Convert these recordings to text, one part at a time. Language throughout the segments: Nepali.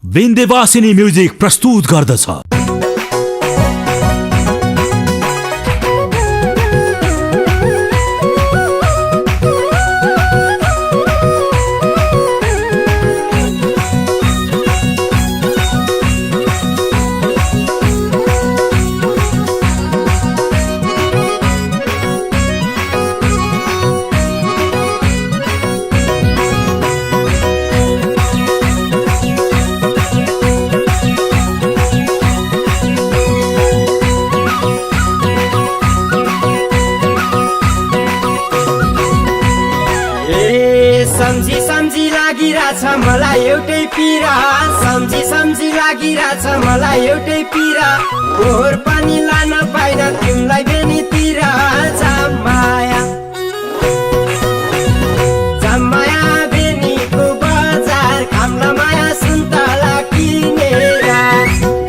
विन्ध्यवासिनी म्युजिक प्रस्तुत गर्दछ। सम्झी सम्झी लागिरहेछ मलाई एउटै पीरा, सम्झी सम्झी लागिरहेछ मलाई एउटै पीरा। फोहोर पनि लान पाइन तिमीलाई बेनीतिर। जामाया जामाया बेनीको बजार, खाम्ला माया सुन्तला किनेर।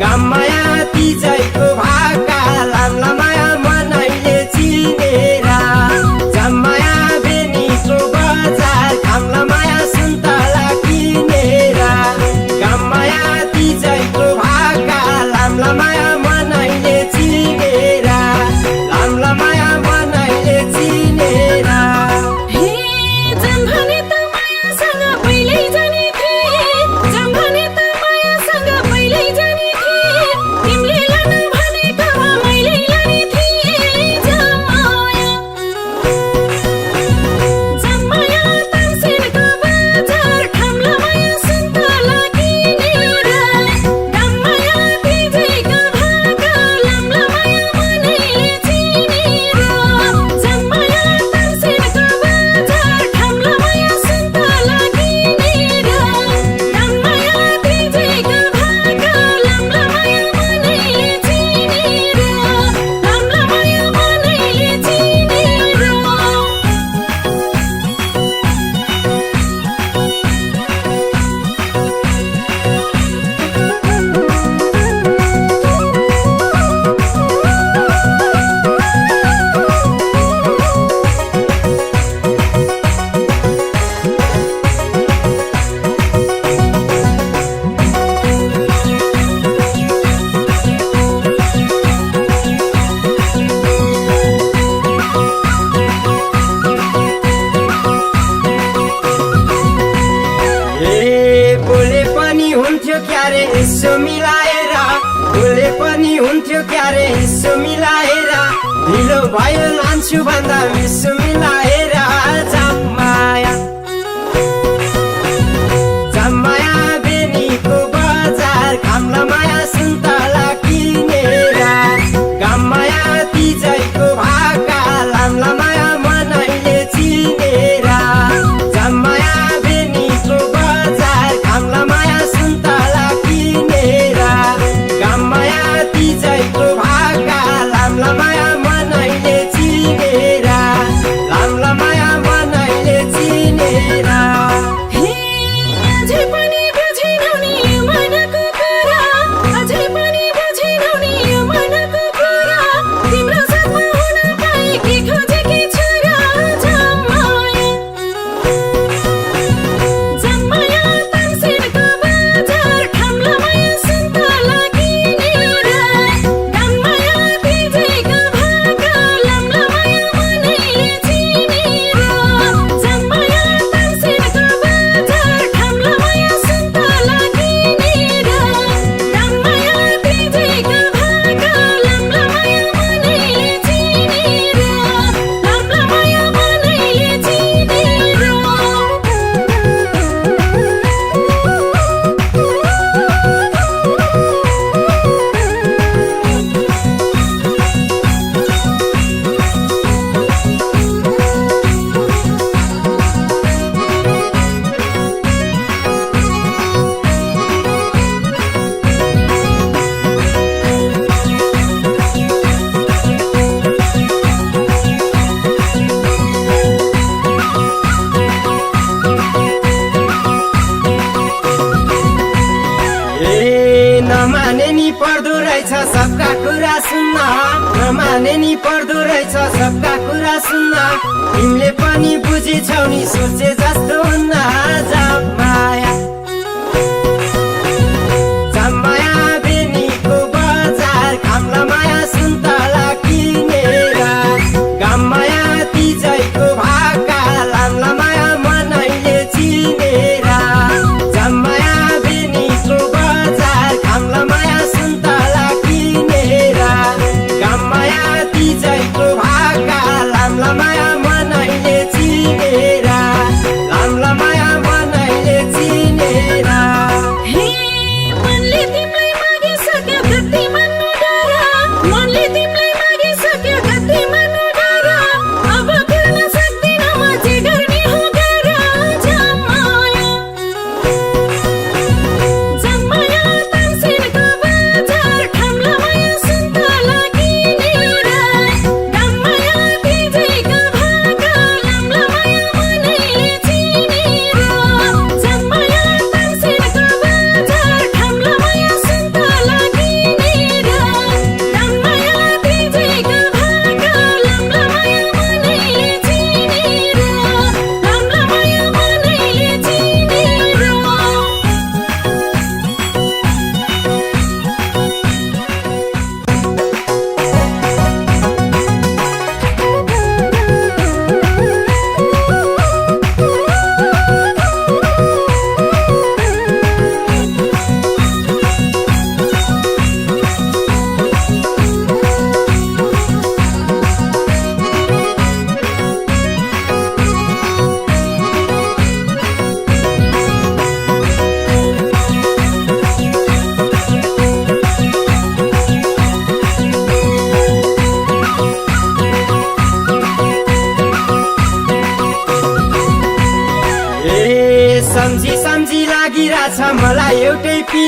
गाममाया तिजैको भाका, लाम्ला माया मनैले चिनेर। जामाया बेनीको बजार, खाम्ला माया सुन्तला किनेर। गाममाया तिजैको भाका, लाम्ला माया मनैले चिनेर। लाम्ला माया मनैले चिनेर। यसो मिलाएर बोले पनि हुन्थ्यो क्यारे, यसो मिलाएर ढिलो भयो लान्छु भन्दा यसो मिलाएर। जामाया जामाया बेनीको बजार, खाम्ला माया सुन्तला किनेर। गाममाया तिजैको भाका, लाम्ला माया मनैले चिनेर। जामाया बेनीको बजार, खाम्ला माया सुन्तला किनेर। गाममाया तिजैको भाका, लाम्ला माया मनैले चिनेर। लाम्ला माया मनैले चिनेर। नमाने नि पर्दो रहेछ सबका कुरा सुन्न, नमाने नि पर्दो रहेछ सबका कुरा सुन्न। तिमीले पनि बुझिछौ नि सोचे जस्तो हुन्न। जामाया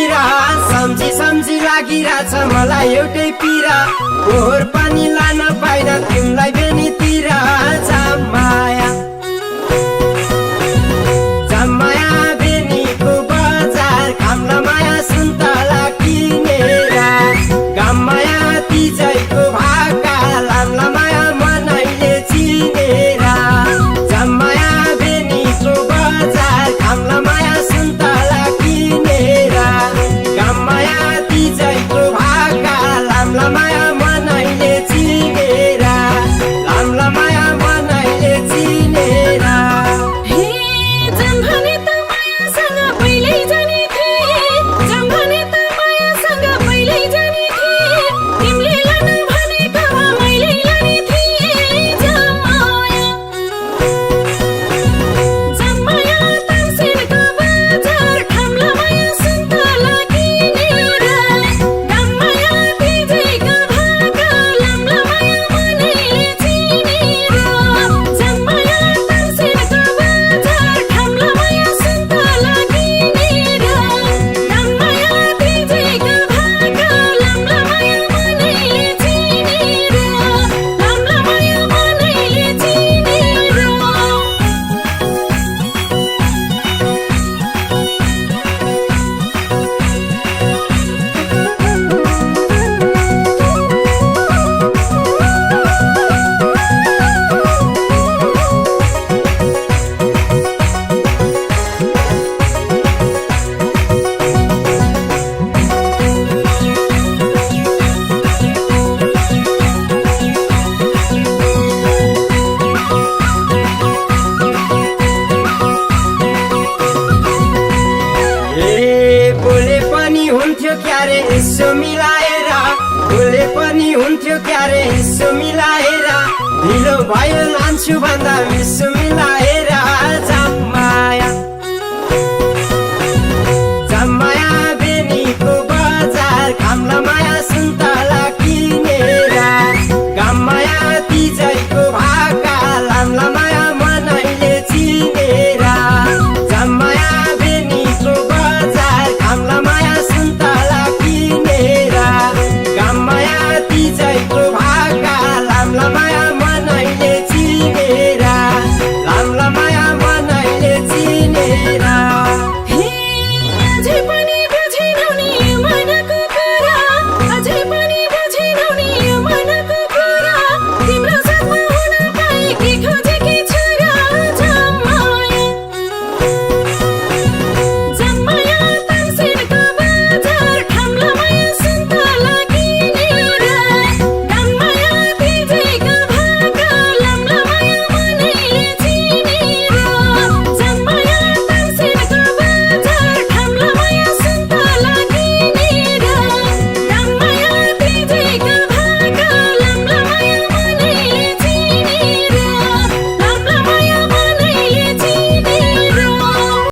पिरा सम्झी सम्झी लागिरहेछ मलाई एउटै पिरा फोहोर पानी लान पाइन तिमीलाई बेनीतिर जामाया जामाया बेनीको बजार कामला माया सुन्तला किनेर गाममाया तिजैको भाका लामला माया मनैले चिनेर जाममाया बेनीको बजार कामला माया सुन्तला किनेर गाममाया तिजैको भाका लामला माया मनैले चिनेर लामला माया मनैले चिनेर बोले पनि हुन्थ्यो क्यारे यसो मिलाएर बोले पनि हुन्थ्यो क्यारे यसो मिलाएर ढिलो भयो लान्छु भन्दा मिसो मिलाएर